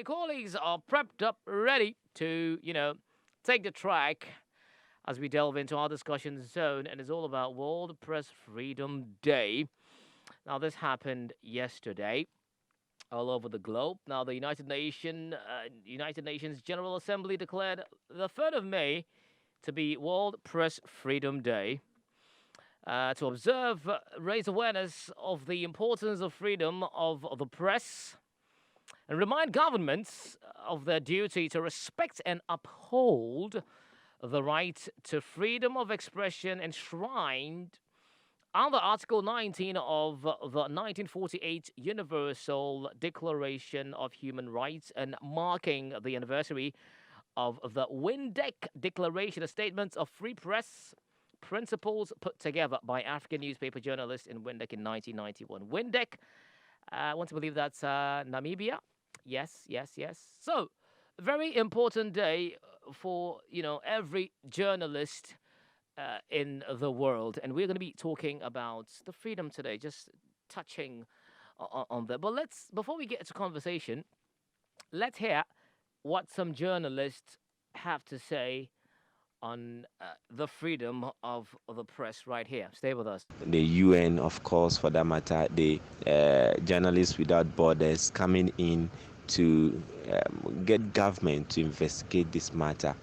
My colleagues are prepped up, ready to, take the track as we delve into our discussion zone, and it's all about World Press Freedom Day. Now, this happened yesterday all over the globe. Now, the United Nations General Assembly declared the 3rd of May to be World Press Freedom Day. To observe, raise awareness of the importance of freedom of the press, and remind governments of their duty to respect and uphold the right to freedom of expression enshrined under Article 19 of the 1948 Universal Declaration of Human Rights, and marking the anniversary of the Windek Declaration, a statement of free press principles put together by African newspaper journalists in Windek in 1991. Windek, I want to believe that's Namibia. Yes, yes, yes. So, very important day for every journalist in the world, and we're going to be talking about the freedom today, just touching on that. But before we get into conversation, let's hear what some journalists have to say on the freedom of the press right here. Stay with us. The UN, of course, for that matter, the Journalists Without Borders coming in to get government to investigate this matter.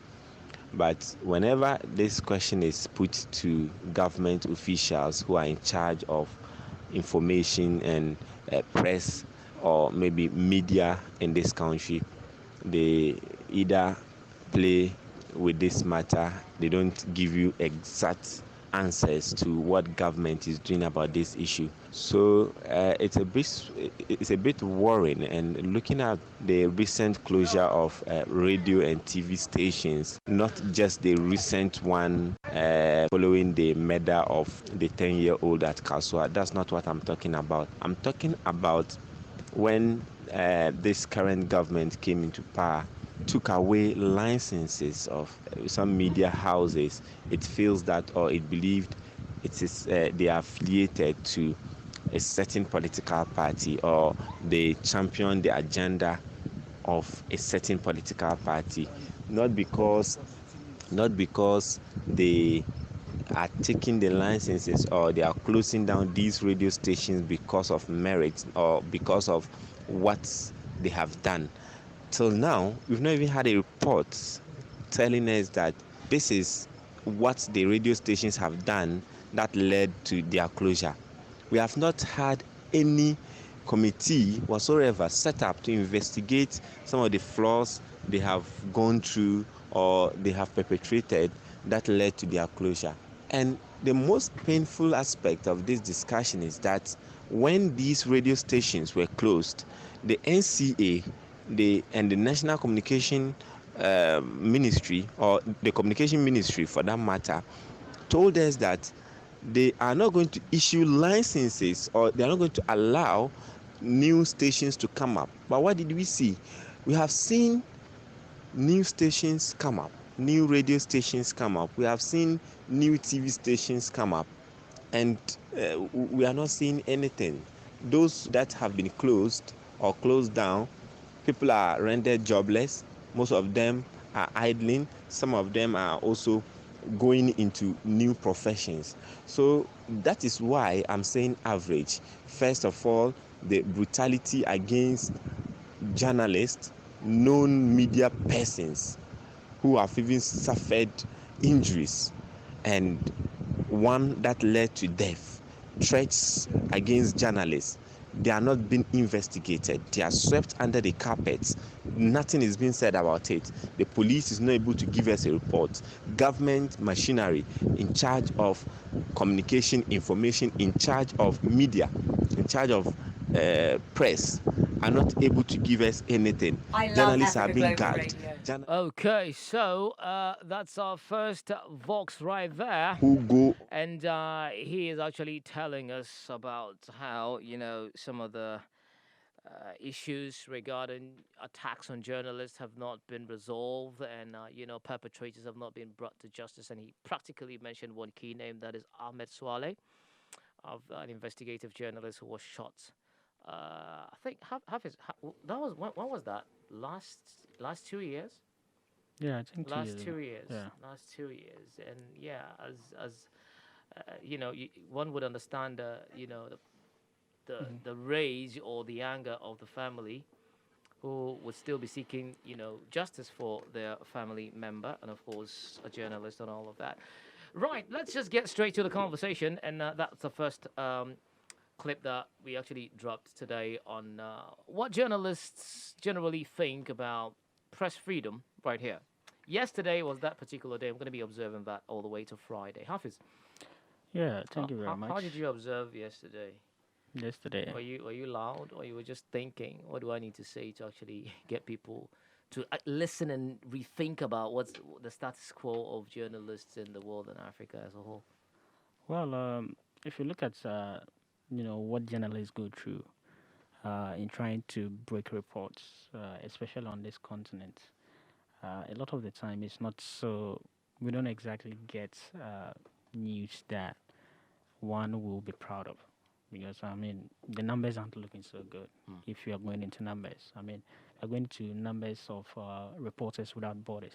But whenever this question is put to government officials who are in charge of information and press, or maybe media in this country, they either play with this matter. They don't give you exact answers to what government is doing about this issue. So it's a bit worrying. And looking at the recent closure of radio and TV stations, not just the recent one following the murder of the 10-year-old at Kaswa. That's not what I'm talking about. I'm talking about when this current government came into power, took away licenses of some media houses. It feels that, or it believed, it is they are affiliated to a certain political party, or they champion the agenda of a certain political party, not because they are taking the licenses, or they are closing down these radio stations because of merit or because of what they have done. Till now, we've not even had a report telling us that this is what the radio stations have done that led to their closure. We have not had any committee whatsoever set up to investigate some of the flaws they have gone through or they have perpetrated that led to their closure. And the most painful aspect of this discussion is that when these radio stations were closed, the NCA and the National Communication Ministry, or the Communication Ministry for that matter, told us that they are not going to issue licenses, or they are not going to allow new stations to come up. But what did we see? We have seen new stations come up, new radio stations come up. We have seen new TV stations come up, and we are not seeing anything. Those that have been closed or closed down, people are rendered jobless. Most of them are idling. Some of them are also going into new professions. So that is why I'm saying average. First of all, the brutality against journalists, known media persons who have even suffered injuries, and one that led to death, threats against journalists. They are not being investigated. They are swept under the carpet. Nothing is being said about it. The police is not able to give us a report. Government machinery in charge of communication, information, in charge of media, in charge of press, are not able to give us anything. Journalists are being gagged. Okay, so that's our first Vox right there. Who go And he is actually telling us about how, some of the issues regarding attacks on journalists have not been resolved, and, perpetrators have not been brought to justice. And he practically mentioned one key name, that is Ahmed Swaleh, of an investigative journalist who was shot. I think, that was, when was that? last last 2 years. Yeah, I think 2 years Last ago. 2 years. Yeah. Last 2 years, and yeah, as one would understand, Mhm. the rage or the anger of the family who would still be seeking, justice for their family member, and of course, a journalist and all of that. Right, let's just get straight to the conversation, and that's the first clip that we actually dropped today on what journalists generally think about press freedom right here. Yesterday was that particular day. I'm going to be observing that all the way to Friday. Hafiz, Yeah, thank how, you very how, much. how did you observe yesterday? Yesterday. Were you loud, or you were just thinking, what do I need to say to actually get people to listen and rethink about what's the status quo of journalists in the world and Africa as a whole? Well, if you look at what journalists go through in trying to break reports, especially on this continent, a lot of the time it's not so. We don't exactly get news that one will be proud of, because I mean the numbers aren't looking so good. Mm. If you are going into numbers, I mean, you're going to numbers of Reporters Without Borders.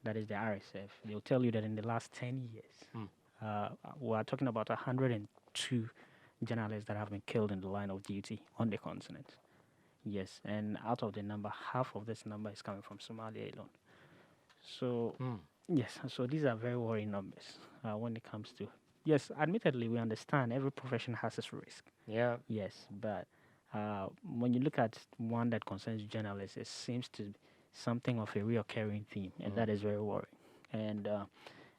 That is the RSF. They'll tell you that in the last 10 years, Mm. we're talking about 102 journalists that have been killed in the line of duty on the continent. Yes, and out of the number, half of this number is coming from Somalia alone. So, Mm. yes, so these are very worrying numbers when it comes to. Yes, admittedly, we understand every profession has its risk. Yeah. Yes, but when you look at one that concerns journalists, it seems to be something of a reoccurring theme, and Mm. that is very worrying. And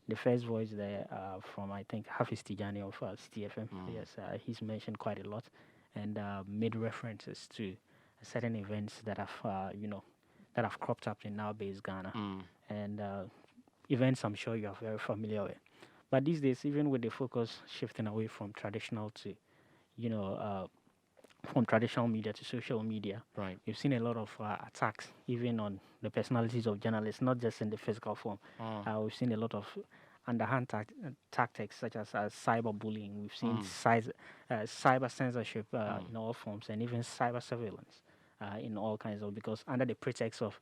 the first voice there from, I think, Hafiz Tijani of CTFM, Mm. yes, he's mentioned quite a lot and made references to certain events that have, that have cropped up in now-based Ghana, Mm. and events I'm sure you are very familiar with. But these days, even with the focus shifting away from traditional to, you know, uh, from traditional media to social media, Right. we've seen a lot of attacks, even on the personalities of journalists, not just in the physical form. Mm. We've seen a lot of underhand tactics, such as cyberbullying. We've seen Mm. cyber censorship Mm. in all forms, and even cyber surveillance in all kinds of, because under the pretext of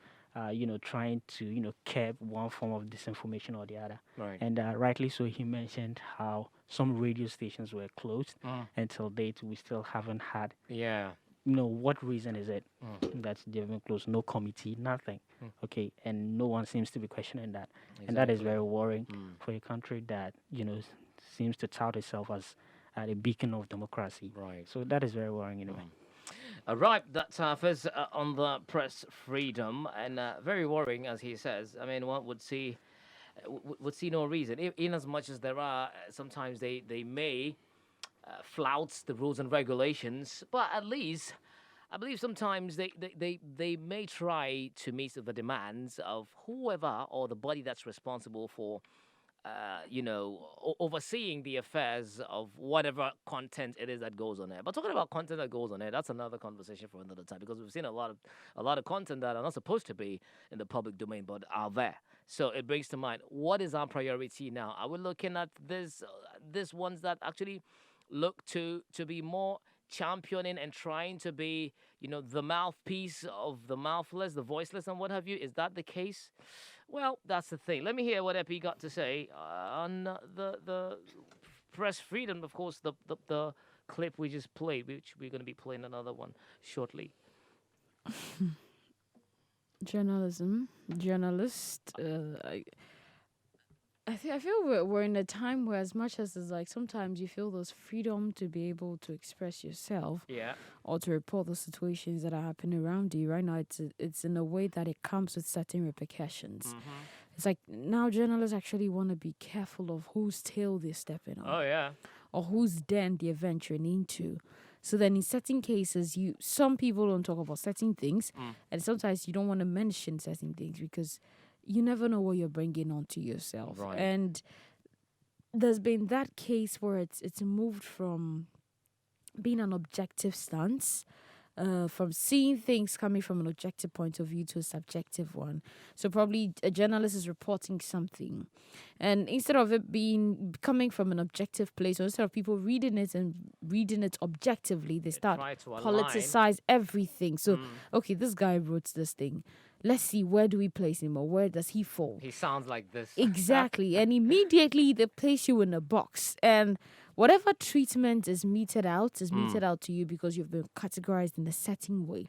trying to curb one form of disinformation or the other. Right. And rightly so, he mentioned how some radio stations were closed. Mm. Until date, we still haven't had, Yeah. what reason is it Mm. that they've been closed? No committee, nothing. Mm. Okay, and no one seems to be questioning that. And that is Exactly. very worrying Mm. for a country that, seems to tout itself as a beacon of democracy. Right. So that is very worrying in a way. Right, that's Hafiz on the press freedom, and very worrying, as he says. I mean, one would see would see no reason, in as much as there are sometimes they may flout the rules and regulations, but at least I believe sometimes they may try to meet the demands of whoever or the body that's responsible for overseeing the affairs of whatever content it is that goes on there. But talking about content that goes on there, that's another conversation for another time, because we've seen a lot of content that are not supposed to be in the public domain but are there. So it brings to mind, what is our priority now? Are we looking at this ones that actually look to be more championing and trying to be, the mouthpiece of the mouthless, the voiceless, and what have you? Is that the case? Well, that's the thing. Let me hear what Epi got to say on the press freedom. Of course, the clip we just played, which we're going to be playing another one shortly. Journalism, journalist. I feel we're in a time where, as much as it's like sometimes you feel those freedom to be able to express yourself Yeah. or to report the situations that are happening around you. Right now, it's in a way that it comes with certain repercussions. Mm-hmm. It's like now journalists actually want to be careful of whose tail they're stepping on Oh yeah. or whose den they're venturing into. So then in certain cases, some people don't talk about certain things, Mm. and sometimes you don't want to mention certain things because you never know what you're bringing onto yourself. Right. And there's been that case where it's moved from being an objective stance from seeing things coming from an objective point of view to a subjective one. So probably a journalist is reporting something, and instead of it being coming from an objective place, or instead of people reading it and reading it objectively, they They start try to align. politicize everything. So okay, this guy wrote this thing. Let's see, where do we place him, or where does he fall? He sounds like this. Exactly. And immediately they place you in a box. And whatever treatment is meted out is meted out to you because you've been categorized in a certain way.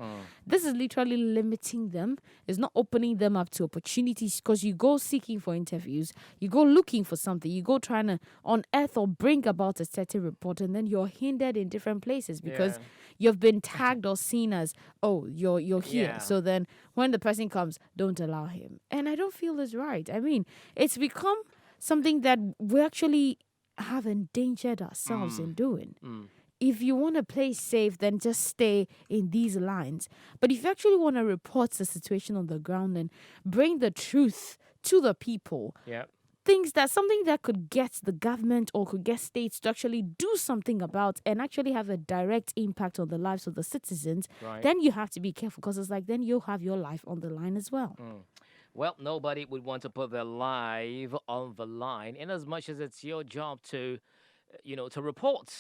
This is literally limiting them. It's not opening them up to opportunities because you go seeking for interviews, you go looking for something, you go trying to unearth or bring about a certain report, and then you're hindered in different places because Yeah. you've been tagged or seen as, oh, you're here. Yeah. So then when the person comes, don't allow him. And I don't feel is right. I mean, it's become something that we actually have endangered ourselves in doing. If you want to play safe, then just stay in these lines. But if you actually want to report the situation on the ground and bring the truth to the people, Yeah. something that could get the government or could get states to actually do something about and actually have a direct impact on the lives of the citizens, Right. then you have to be careful because it's like then you'll have your life on the line as well. Well, nobody would want to put their life on the line, in as much as it's your job to, to report.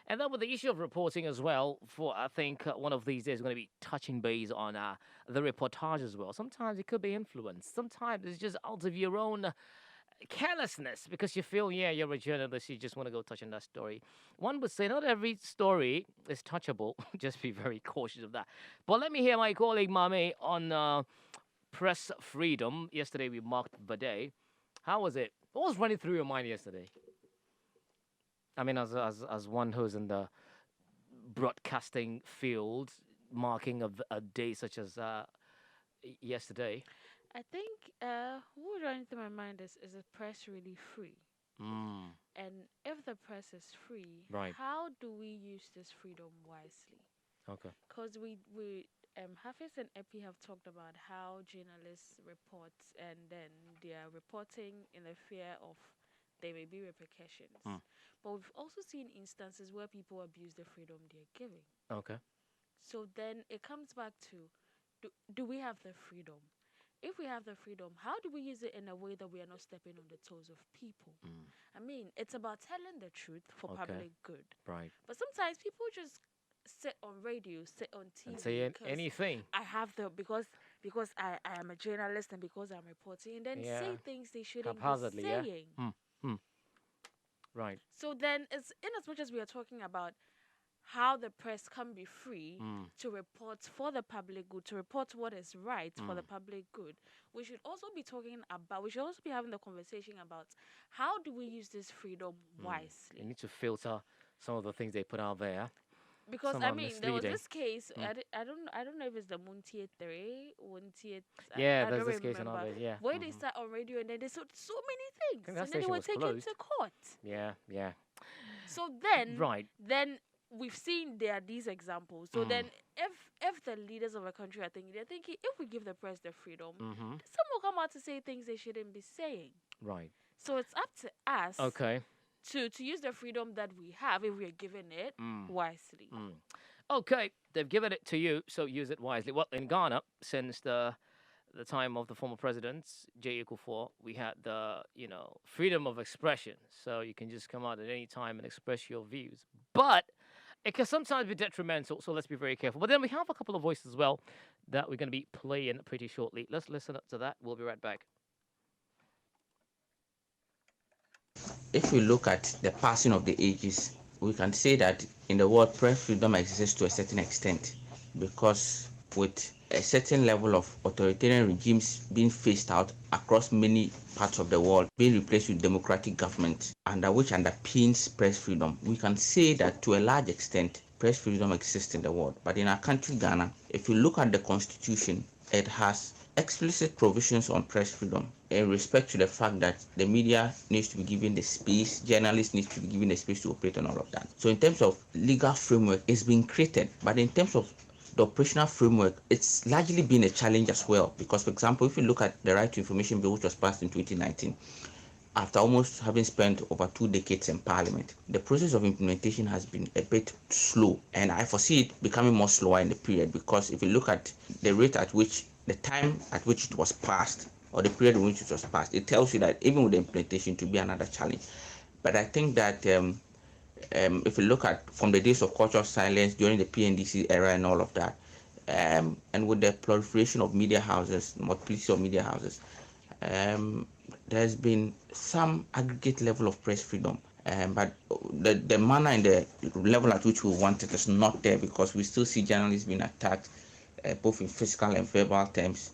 And then with the issue of reporting as well, for I think one of these days, we're going to be touching base on the reportage as well. Sometimes it could be influenced. Sometimes it's just out of your own carelessness because you feel, yeah, you're a journalist, you just want to go touch on that story. One would say not every story is touchable. Just be very cautious of that. But let me hear my colleague Mame on press freedom. Yesterday we marked the day. How was it? What was running through your mind yesterday? I mean, as one who's in the broadcasting field, marking a day such as yesterday. I think what was running through my mind is the press really free? Mm, And if the press is free, Right. how do we use this freedom wisely? okay. Because we Hafiz and Epi have talked about how journalists report and then they are reporting in the fear of there may be repercussions. Mm. But we've also seen instances where people abuse the freedom they're giving. Okay. So then it comes back to do we have the freedom? If we have the freedom, how do we use it in a way that we are not stepping on the toes of people? I mean, it's about telling the truth for Okay. public good. Right. But sometimes people just sit on radio, sit on TV. And say because anything. I have the because I am a journalist and because I'm reporting, and then Yeah. say things they shouldn't be Haphazardly, yeah. saying. Right. So then, it's in as much as we are talking about how the press can be free to report for the public good, to report what is right for the public good, we should also be having the conversation about how do we use this freedom wisely. You need to filter some of the things they put out there. Because Some I are mean, there was misleading. this case. I don't know if it's the Muntie 3, Muntie. Yeah, I there's don't this case remember. another. Yeah. Where they start on radio and then they said so many things, that and then they station were was taken closed. to court. Yeah. Yeah. So then, Right. then we've seen there are these examples. So then, if the leaders of a country are thinking, they're thinking, if we give the press the freedom, some will come out to say things they shouldn't be saying. Right. So it's up to us Okay. to use the freedom that we have if we are given it wisely. Okay, they've given it to you, so use it wisely. Well, in Ghana, since the time of the former presidents, J equal 4, we had the freedom of expression, so you can just come out at any time and express your views. But it can sometimes be detrimental, so let's be very careful. But then we have a couple of voices as well that we're going to be playing pretty shortly. Let's listen up to that. We'll be right back. If we look at the passing of the ages, we can say that in the world, press freedom exists to a certain extent because with a certain level of authoritarian regimes being phased out across many parts of the world, being replaced with democratic government, which underpins press freedom, we can say that to a large extent, press freedom exists in the world. But in our country, Ghana, if you look at the constitution, it has explicit provisions on press freedom in respect to the fact that the media needs to be given the space, journalists need to be given the space to operate and all of that. So in terms of legal framework, it's been created, but in terms of the operational framework, it's largely been a challenge as well. Because, for example, if you look at the Right to Information Bill, which was passed in 2019, after almost having spent over 2 decades in parliament, the process of implementation has been a bit slow. And I foresee it becoming more slower in the period, because if you look at the rate at which, the time at which it was passed, or the period in which it was passed, it tells you that even with the implementation, it will be another challenge. But I think that if you look at from the days of cultural silence during the PNDC era and all of that, and with the proliferation of media houses, multiplicity of media houses, um, there's been some aggregate level of press freedom. But the manner and the level at which we want it is not there, because we still see journalists being attacked, both in physical and verbal terms,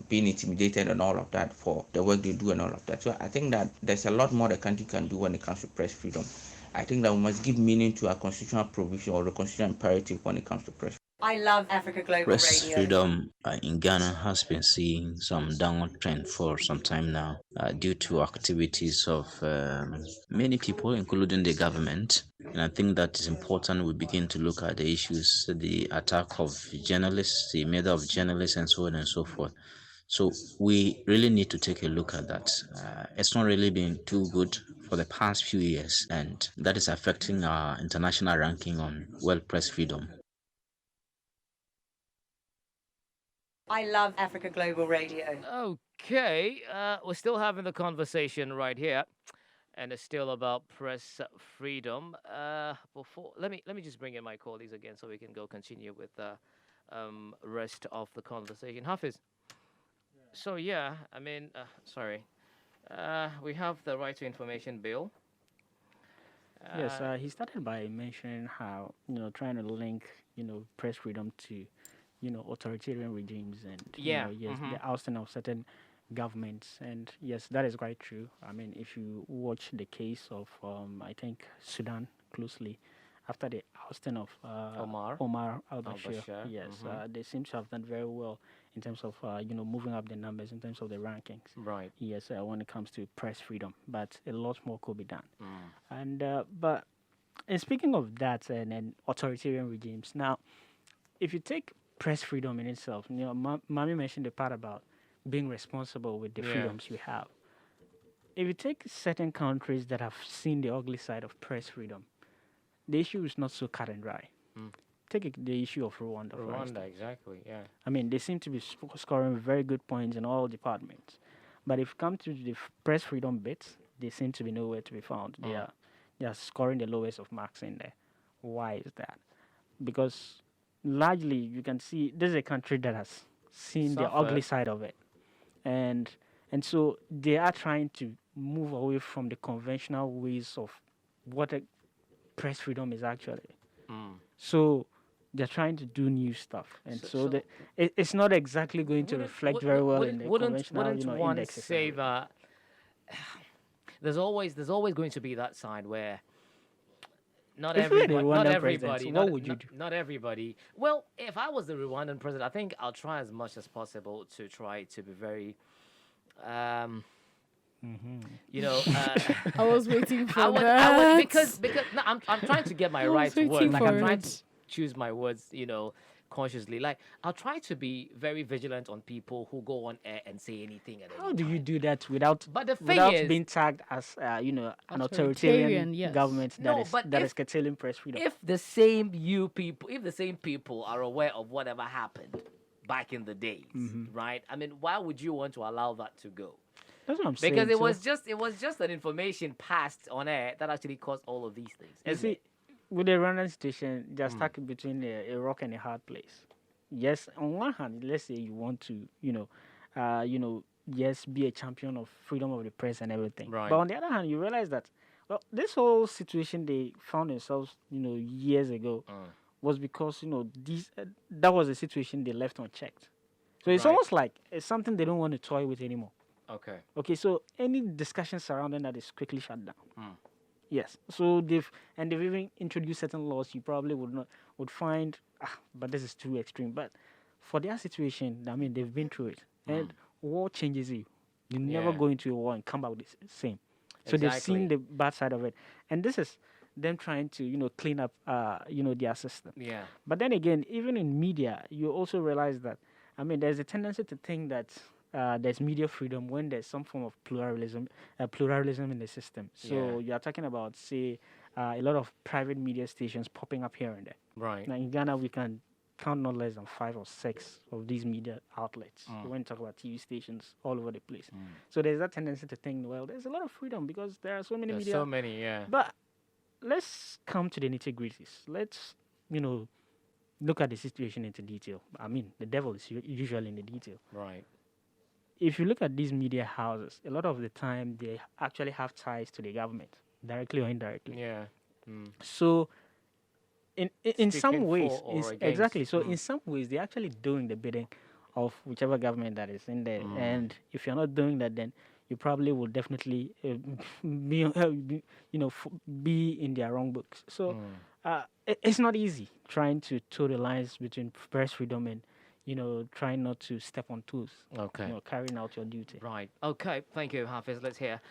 being intimidated and all of that for the work they do and all of that. So I think that there's a lot more the country can do when it comes to press freedom. I think that we must give meaning to our constitutional provision or the constitutional imperative when it comes to press. I love Africa Global Press Radio. freedom in Ghana has been seeing some downward trend for some time now due to activities of many people, including the government. And I think that it's important we begin to look at the issues, the attack of journalists, the murder of journalists, and so on and so forth. So we really need to take a look at that. It's not really been too good for the past few years, and that is affecting our international ranking on world press freedom. I love Africa Global Radio. Okay, we're still having the conversation right here, and it's still about press freedom. Before let me just bring in my colleagues again so we can go continue with the rest of the conversation. Hafiz. So yeah, I mean, sorry, we have the Right to Information Bill. Yes, he started by mentioning how trying to link press freedom to authoritarian regimes and Yeah. yes, Mhm. the ousting of certain governments. And yes, that is quite true. I mean, if you watch the case of I think Sudan closely, after the ousting of Omar al-Bashir, al-Bashir. yes, Mhm. they seem to have done very well in terms of moving up the numbers in terms of the rankings. Right. Yes, when it comes to press freedom, but a lot more could be done. Mm. And and speaking of that and authoritarian regimes, now if you take press freedom in itself, Mami mentioned the part about being responsible with the Yeah. freedoms we have. If you take certain countries that have seen the ugly side of press freedom, the issue is not so cut and dry. Mm. Take the issue of Rwanda, for Rwanda, instance. exactly. Yeah. I mean, they seem to be scoring very good points in all departments. But if you come to the press freedom bits, they seem to be nowhere to be found. They are scoring the lowest of marks in there. Why is that? Because largely you can see this is a country that has seen the ugly Suffered. side of it. And so they are trying to move away from the conventional ways of what a press freedom is actually. Mm. So they're trying to do new stuff, and so it's not exactly going to reflect very well in the conventional, wouldn't one indexes. say that there's always going to be that side where not If you're the everybody, not Rwandan everybody, president, not, what would you not, do? not everybody. Well, if I was the Rwandan president, I think I'll try as much as possible to try to be very, you know, I was waiting for I would that. because no, I'm trying to get my I was right waiting words. Like I'm for trying to it. choose my words, consciously. Like I'll try to be very vigilant on people who go on air and say anything at any How do you time. do that without But the thing without is, being tagged as an Authoritarian, authoritarian yes. government No, that but is curtailing press freedom? if the same people are aware of whatever happened back in the days, right? I mean, why would you want to allow that to go? That's what I'm saying. Because So, it was just an information passed on air that actually caused all of these things. you Isn't see, it? with the Rwandan situation, they're stuck between a rock and a hard place. Yes, on one hand, let's say you want to, yes, be a champion of freedom of the press and everything. Right. But on the other hand, you realize that, well, this whole situation they found themselves, years ago, was because that was a situation they left unchecked. So it's Right. almost like it's something they don't want to toy with anymore. Okay. Okay, so any discussion surrounding that is quickly shut down. Yes. So they've even introduced certain laws you probably would find but this is too extreme. But for their situation, I mean they've been through it. And war changes you. You never Yeah. go into a war and come out the same. So they've seen Exactly. the bad side of it. And this is them trying to, clean up their system. Yeah. But then again, even in media, you also realize that I mean there's a tendency to think that there's media freedom when there's some form of pluralism in the system. So you are talking about, say, a lot of private media stations popping up here and there. Right. Now in Ghana, we can count not less than 5 or 6 of these media outlets. When you talk about TV stations all over the place, so there's that tendency to think, well, there's a lot of freedom because there are so many There's media. so many, yeah. But let's come to the nitty-gritties. Let's, look at the situation into detail. I mean, the devil is usually in the detail. Right. If you look at these media houses, a lot of the time they actually have ties to the government, directly or indirectly. Yeah. So, in some Speaking ways, for or exactly. against. So, in some ways, they're actually doing the bidding of whichever government that is in there. And if you're not doing that, then you probably will definitely be in their wrong books. So, it's not easy trying to toe the lines between press freedom and trying not to step on toes. Okay. Carrying out your duty. Right. Okay. Thank you, Hafiz. Let's hear.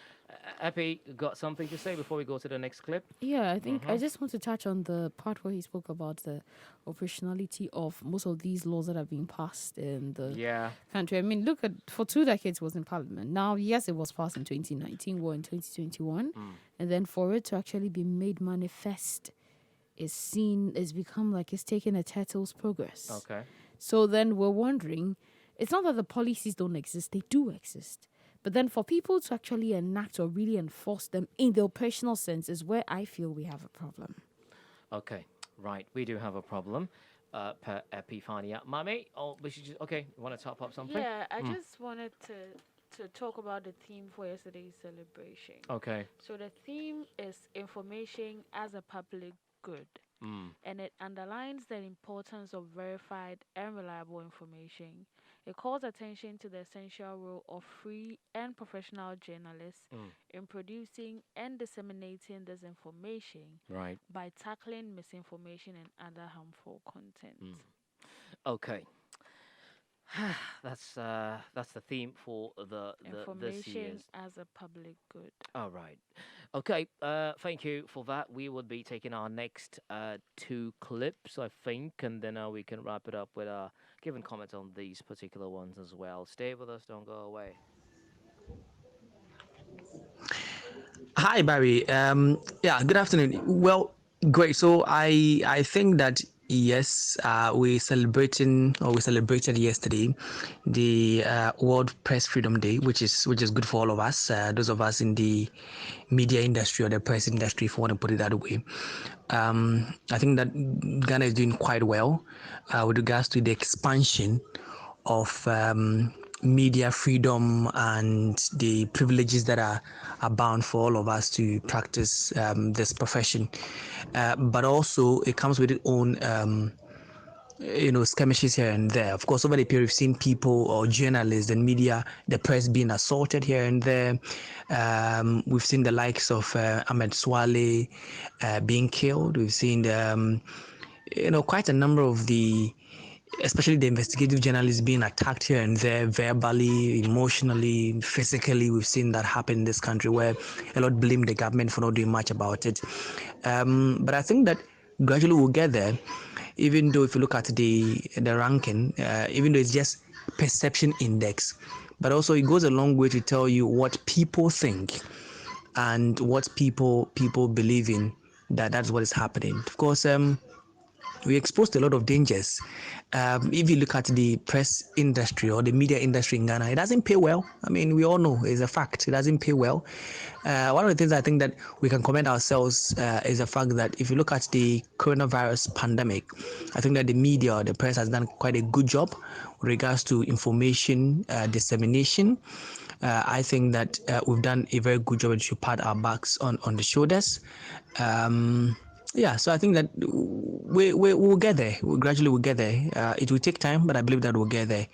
Epi, got something to say before we go to the next clip? Yeah, I think I just want to touch on the part where he spoke about the operationality of most of these laws that have been passed in the country. I mean, look at, for 2 decades it was in Parliament. Now, yes, it was passed in 2019 or in 2021. And then for it to actually be made manifest is become like it's taking a turtle's progress. Okay. So then we're wondering, it's not that the policies don't exist, they do exist. But then for people to actually enact or really enforce them in the operational sense is where I feel we have a problem. Okay, right. We do have a problem. Per Epifania. Mami, we should just, okay, you want to top up something? Yeah, I just wanted to talk about the theme for yesterday's celebration. Okay. So the theme is information as a public good. And it underlines the importance of verified and reliable information. It calls attention to the essential role of free and professional journalists in producing and disseminating this information by tackling misinformation and other harmful content. Okay. That's the theme for the this Information year's. as a public good. All right. Okay. Thank you for that. We would be taking our next 2 clips, I think, and then we can wrap it up with giving comments on these particular ones as well. Stay with us. Don't go away. Hi, Barry. Good afternoon. Well, great. So I think that yes, we celebrated yesterday the World Press Freedom Day, which is good for all of us. Those of us in the media industry or the press industry, if you want to put it that way. I think that Ghana is doing quite well with regards to the expansion of media freedom and the privileges that are bound for all of us to practice this profession. But also it comes with its own skirmishes here and there. Of course, over the period, we've seen people or journalists and media, the press being assaulted here and there. We've seen the likes of Ahmed Swale being killed. We've seen quite a number of especially the investigative journalists being attacked here and there, verbally, emotionally, physically. We've seen that happen in this country where a lot blame the government for not doing much about it. But I think that gradually we'll get there, even though if you look at the ranking, even though it's just perception index, but also it goes a long way to tell you what people think and what people believe in, that's what is happening. Of course, we exposed to a lot of dangers. If you look at the press industry or the media industry in Ghana, it doesn't pay well. I mean, we all know it's a fact. It doesn't pay well. One of the things I think that we can commend ourselves is the fact that if you look at the coronavirus pandemic, I think that the media or the press has done quite a good job with regards to information dissemination. I think that we've done a very good job and should pat our backs on the shoulders. So I think that we'll get there. Gradually we'll get there. It will take time, but I believe that we'll get there.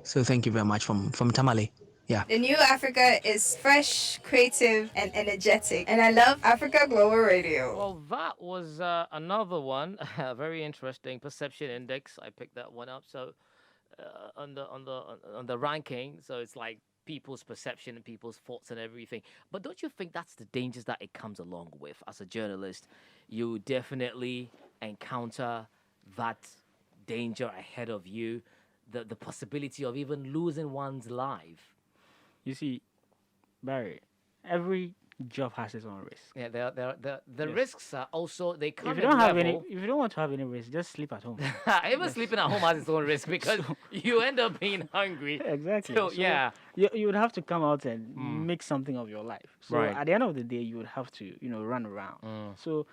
So thank you very much from Tamale. Yeah. The new Africa is fresh, creative, and energetic. And I love Africa Global Radio. Well, that was another one. Very interesting perception index. I picked that one up. So on the ranking, so it's like people's perception and people's thoughts and everything. But don't you think that's the dangers that it comes along with? As a journalist, you definitely encounter that danger ahead of you, the possibility of even losing one's life. You see, Barry, every job has its own risk. Yeah, the Yes. risks are also they come If you in don't have level. if you don't want to have any risk, just sleep at home. Even Yes. sleeping at home has its own risk because you end up being hungry. Exactly. So, So yeah. you would have to come out and make something of your life. So Right. at the end of the day, you would have to, run around. Mm. So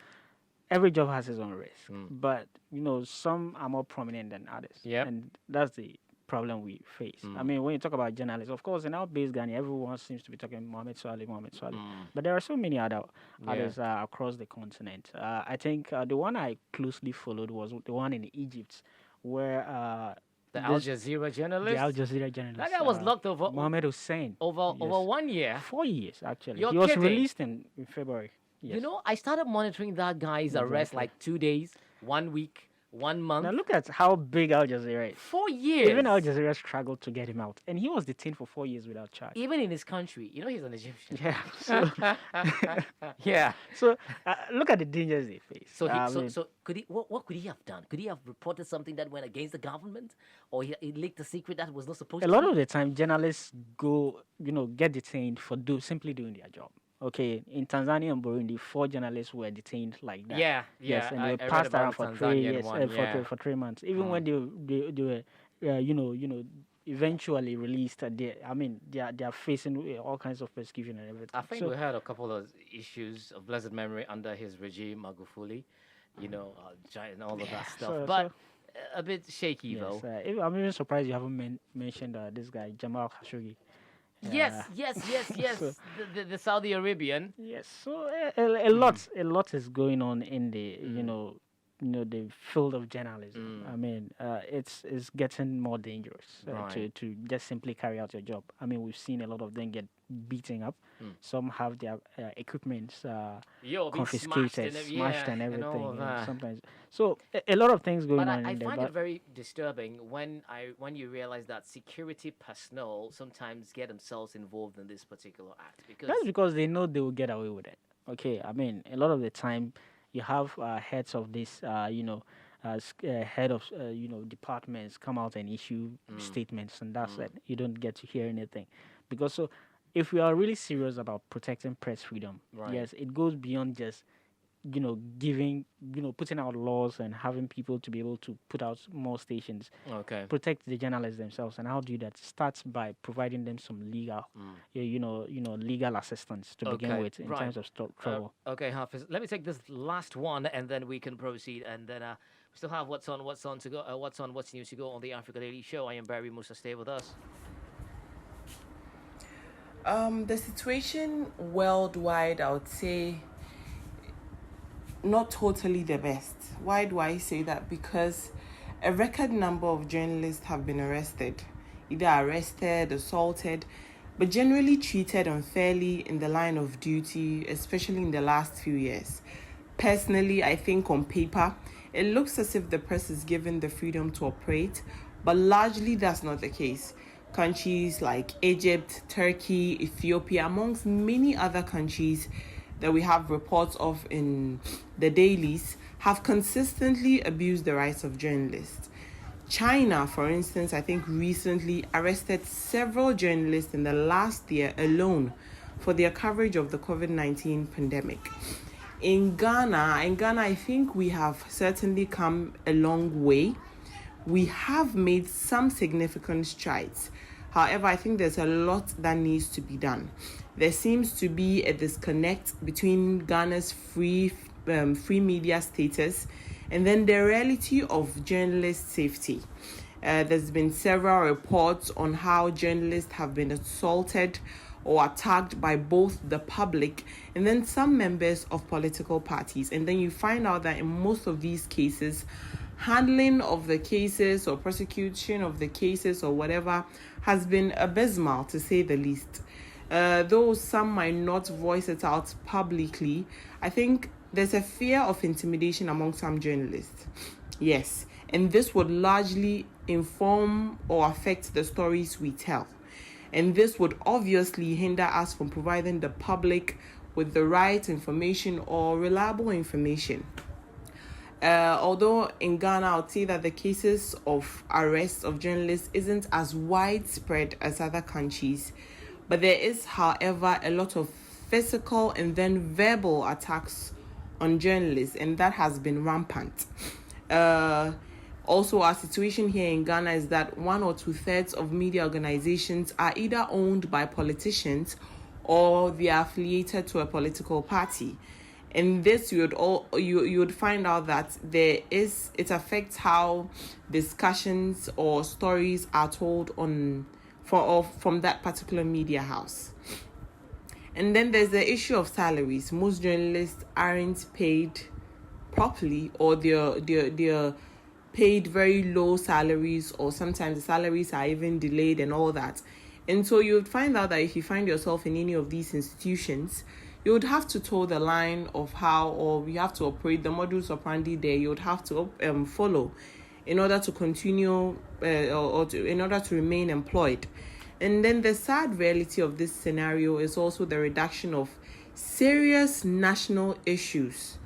every job has its own risk, but some are more prominent than others. Yep. And that's the problem we face. I mean, when you talk about journalists, of course, in our base Ghana, everyone seems to be talking Mohammed Swale. But there are so many others across the continent. I think the one I closely followed was the one in Egypt, where The Al Jazeera journalist. the Al Jazeera journalist. That guy was locked over Mohammed Hussein. over Yes. 1 year. 4 years, actually. You're He was kidding. released in February. Yes. You know, I started monitoring that guy's arrest Exactly. like 2 days, 1 week, 1 month. Now look at how big Al Jazeera is. 4 years. Even Al Jazeera struggled to get him out, and he was detained for 4 years without charge. Even in his country, he's an Egyptian. Yeah. So, Yeah. so look at the dangers they face. So I he, mean, so could he? What could he have done? Could he have reported something that went against the government, or he leaked a secret that was not supposed a to? lot of the time, journalists go, get detained for simply doing their job. Okay, in Tanzania and Burundi, 4 journalists were detained like that. Yeah, Yes, and I they were read passed about around the for 3 Tanzanian years, one, yeah. for 3 months. Even when they were, eventually released, they are facing all kinds of persecution and everything. I think So- we had a couple of issues of blessed memory under his regime, Magufuli, and all of that stuff. so- But a bit shaky Yes, though. I'm even surprised you haven't mentioned this guy Jamal Khashoggi. Yes. So- The Saudi Arabian. Yes, so a lot is going on in the the field of journalism. I mean, it's getting more dangerous Right. to just simply carry out your job. I mean, we've seen a lot of them get beaten up. Some have their equipment Being confiscated, smashed and and everything. all of that. Sometimes, so a lot of things going But on I in there. find But it very disturbing when you realize that security personnel sometimes get themselves involved in this particular act because that's because they know they will get away with it. Okay, I mean, a lot of the time, you have heads of this, head of departments come out and issue statements, and that's it. You don't get to hear anything, because so if we are really serious about protecting press freedom, Right. yes, it goes beyond just giving putting out laws and having people to be able to put out more stations. okay. Protect the journalists themselves, and how do you do that? Starts by providing them some legal, legal assistance to begin Okay, with in right. terms of trouble. Okay, Hafiz. Let me take this last one, and then we can proceed. And then we still have what's news to go on the Africa Daily Show. I am Barry Musa. Stay with us. The situation worldwide, I would say, not totally the best. Why do I say that? Because a record number of journalists have been arrested, assaulted, but generally treated unfairly in the line of duty, especially in the last few years. Personally, I think on paper, it looks as if the press is given the freedom to operate, but largely that's not the case. Countries like Egypt, Turkey, Ethiopia, amongst many other countries that we have reports of in the dailies, have consistently abused the rights of journalists. China, for instance, I think recently arrested several journalists in the last year alone for their coverage of the COVID-19 pandemic. In Ghana, I think we have certainly come a long way. We have made some significant strides. However, I think there's a lot that needs to be done. There seems to be a disconnect between Ghana's free media status and then the reality of journalist safety. There's been several reports on how journalists have been assaulted or attacked by both the public and then some members of political parties. And then you find out that in most of these cases, handling of the cases or prosecution of the cases or whatever has been abysmal, to say the least. Though some might not voice it out publicly, I think there's a fear of intimidation among some journalists. Yes, and this would largely inform or affect the stories we tell. And this would obviously hinder us from providing the public with the right information or reliable information. Although in Ghana, I would say that the cases of arrest of journalists isn't as widespread as other countries, but there is, however, a lot of physical and then verbal attacks on journalists, and that has been rampant. Also, our situation here in Ghana is that 1 or 2/3 of media organizations are either owned by politicians or they are affiliated to a political party. And this you would find out that it affects how discussions or stories are told from that particular media house. And then there's the issue of salaries. Most journalists aren't paid properly, or they're paid very low salaries, or sometimes the salaries are even delayed and all that. And so you would find out that if you find yourself in any of these institutions, you would have to toe the line of how, or you have to operate the modus operandi there. You would have to follow in order to continue in order to remain employed. And then the sad reality of this scenario is also the reduction of serious national issues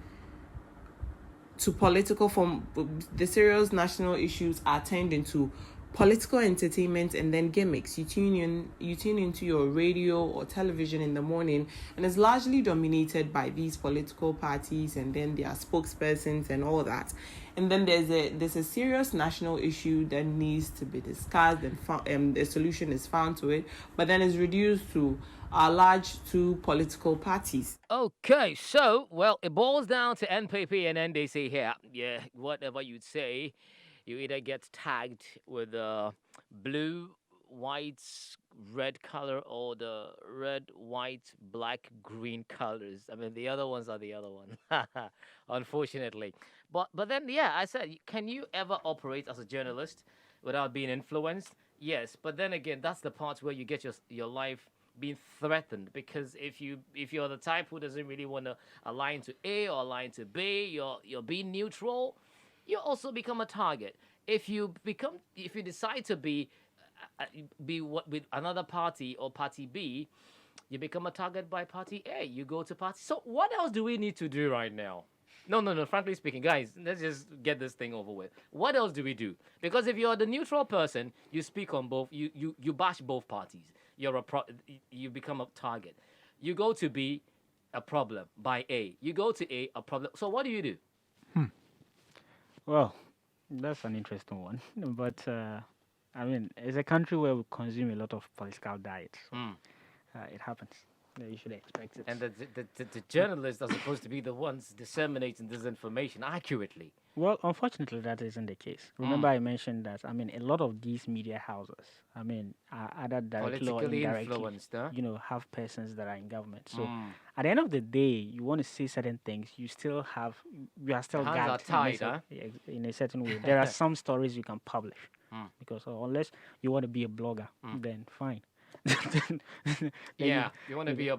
to political form. The serious national issues are turned into political entertainment and then gimmicks. You tune into your radio or television in the morning, and it's largely dominated by these political parties and then their spokespersons and all that. And then there's a serious national issue that needs to be discussed, and a solution is found to it, but then it's reduced to large two political parties. Okay, so, well, it boils down to NPP and NDC here. Yeah, whatever you'd say, you either get tagged with the blue, white, red color, or the red, white, black, green colors. I mean, the other ones are the other one, unfortunately. But then, yeah, I said, can you ever operate as a journalist without being influenced? Yes, but then again, that's the part where you get your life being threatened, because if you're the type who doesn't really want to align to A or align to B, you're being neutral, you also become a target. If you decide to be what with another party or party B, you become a target by party A. You go to party. So what else do we need to do right now? No. Frankly speaking, guys, let's just get this thing over with. What else do we do? Because if you're the neutral person, you speak on both. You bash both parties. You become a target. You go to B, a problem by A. You go to A problem. So what do you do? Well, that's an interesting one. But I mean, it's a country where we consume a lot of political diet. So, it happens. You should expect it. And the journalists are supposed to be the ones disseminating this information accurately. Well, unfortunately, that isn't the case. Remember, I mentioned that, I mean, a lot of these media houses, I mean, are either directly or Politically indirectly, influenced, huh? have persons that are in government. So at the end of the day, you want to say certain things, you are still Hands are gagged tied, huh? in a certain way. There are some stories you can publish because unless you want to be a blogger, then fine. Yeah, you want to be a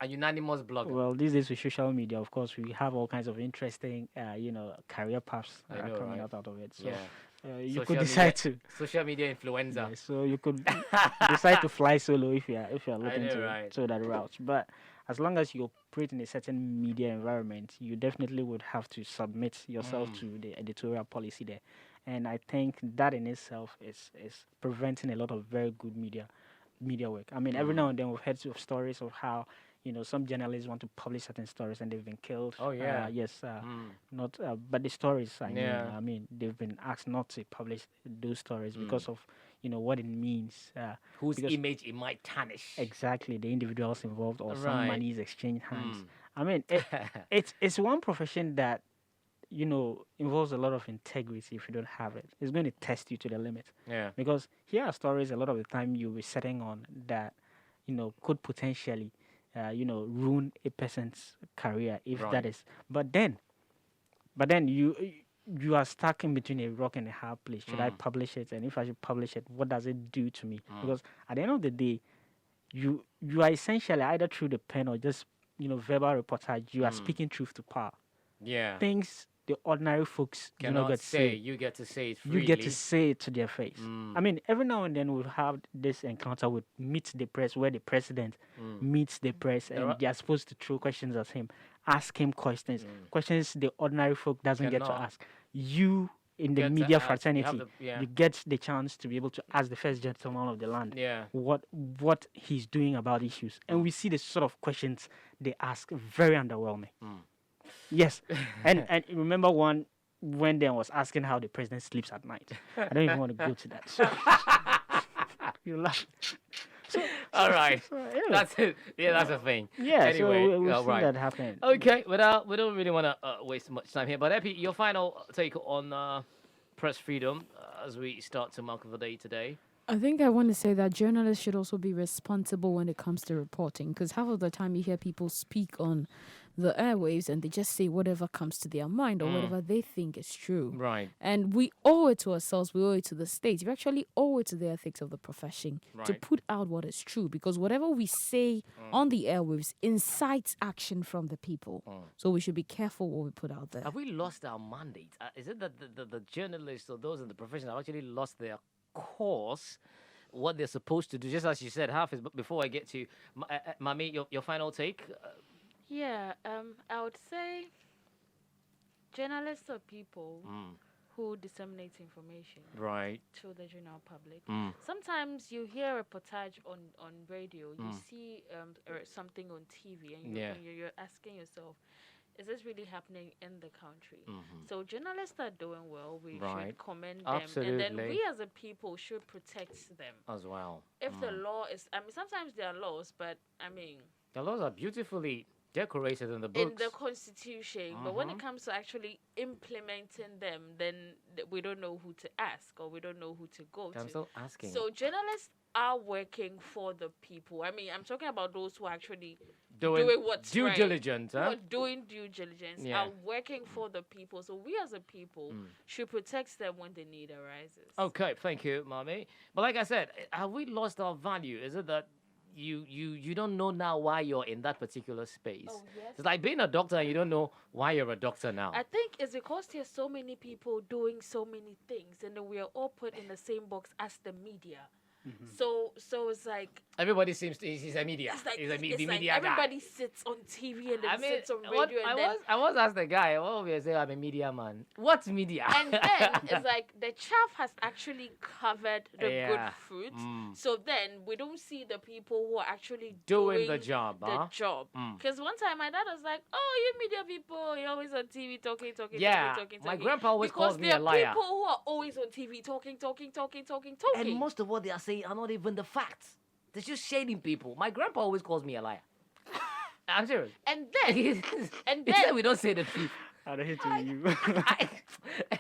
unanimous blogger. Well, these days with social media, of course, we have all kinds of interesting, career paths coming out of it. So you could decide to social media influencer. Yeah, so you could decide to fly solo if you're looking to that route. But as long as you operate in a certain media environment, you definitely would have to submit yourself to the editorial policy there. And I think that in itself is preventing a lot of very good media work. I mean, every now and then we've heard of stories of how some journalists want to publish certain stories and they've been killed. Oh yeah. Yes. Not. But the stories. I mean, they've been asked not to publish those stories because of what it means. Whose image it might tarnish. Exactly, the individuals involved or some money is exchanged hands. I mean, it's one profession that involves a lot of integrity. If you don't have it, it's going to test you to the limit. Yeah. Because here are stories a lot of the time you'll be setting on that, could potentially, ruin a person's career if that is. But then you are stuck in between a rock and a hard place. Should I publish it? And if I should publish it, what does it do to me? Because at the end of the day, you are essentially either through the pen or just verbal reportage. You are speaking truth to power. Yeah. Things the ordinary folks do not get to say. You get to say it freely. You get to say it to their face. I mean, every now and then we'll have this encounter with Meet the Press, where the president meets the press and they are supposed to throw questions at him. ask him questions the ordinary folk doesn't get to Cannot. ask. You in the Get to media ask, you have fraternity, the- yeah. you get the chance to be able to ask the first gentleman of the land Yeah. what he's doing about issues, and we see the sort of questions they ask very underwhelming. Yes, and remember one when they was asking how the president sleeps at night. I don't even want to go to that. So, you laugh. All right. yeah. That's it. Yeah, that's a thing. Yeah, Anyway, so we've all seen right. that happen. Okay, we don't really want to waste much time here. But Epi, your final take on press freedom as we start to mark the day today. I think I want to say that journalists should also be responsible when it comes to reporting, because half of the time you hear people speak on the airwaves and they just say whatever comes to their mind or whatever they think is true. Right. And we owe it to ourselves, we owe it to the state. We actually owe it to the ethics of the profession to Right. put out what is true, because whatever we say on the airwaves incites action from the people. So we should be careful what we put out there. Have we lost our mandate? Is it that the journalists or those in the profession have actually lost their course, what they're supposed to do? Just as you said, half is. But before I get to Mami, your final take. Yeah, I would say journalists are people who disseminate information Right. to the general public. Sometimes You hear a reportage on radio, you see something on TV, and you're asking yourself, is this really happening in the country? So journalists are doing well. We Right. should commend them. And then Absolutely. we as a people should protect them. as well. If the law is, sometimes there are laws, but The laws are beautifully decorated in the in books. the constitution, but when it comes to actually implementing them, then we don't know who to ask, or we don't know who to go I'm to. still asking. So journalists are working for the people. I'm talking about those who are actually doing what's due right, diligence, who huh? are doing due diligence, Yeah. are working for the people. So we as a people should protect them when the need arises. Okay, thank you, Mommy. But like I said, have we lost our value? Is it that you don't know now why you're in that particular space? Oh, yes. It's like being a doctor and you don't know why you're a doctor now. I think it's because there's so many people doing so many things, and then we are all put in the same box as the media. So it's like Everybody seems to he's a media. it's like, He's a it's the like media guy. everybody sits on TV and then I mean, sits on what- radio, I and then was asked the guy, what we say I'm a media man. What's media? and then it's like the chaff has actually covered the Yeah. good fruit. So then we don't see the people who are actually Doing the job, The huh? job. Because one time my dad was like, "Oh, you media people, you're always on TV talking, Yeah, talking." my grandpa always because calls me there a liar. are people who are always on TV talking. And most of what they are saying are not even the facts. They're just shading people. My grandpa always calls me a liar. I'm serious. And then He said we don't say the truth. I don't hate to you.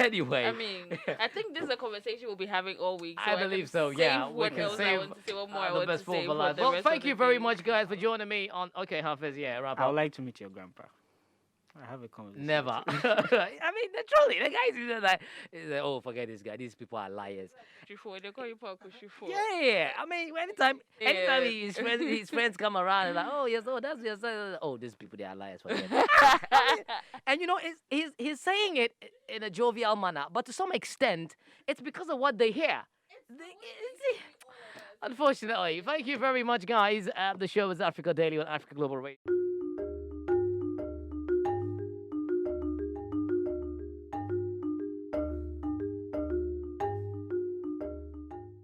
Anyway. I mean, I think this is a conversation we'll be having all week. So I believe so, yeah. What We can else I save want to say, what more I the want best to say for for life. the Well, rest thank of you the very day. much, guys, for joining me on. Okay, Hafiz, yeah, wrap I would up. like to meet your grandpa. I have a conversation. Never. I mean, truly, the guys who like, he's like, oh, forget this guy. These people are liars. Shifo, they call you Paco Shifo. Yeah. I mean, anytime Yeah. his friends come around, and like, oh yes, oh that's your son. Oh, these people they are liars. Forget. And you know, he's saying it in a jovial manner, but to some extent, it's because of what they hear. Unfortunately, thank you very much, guys. The show is Africa Daily on Africa Global Radio.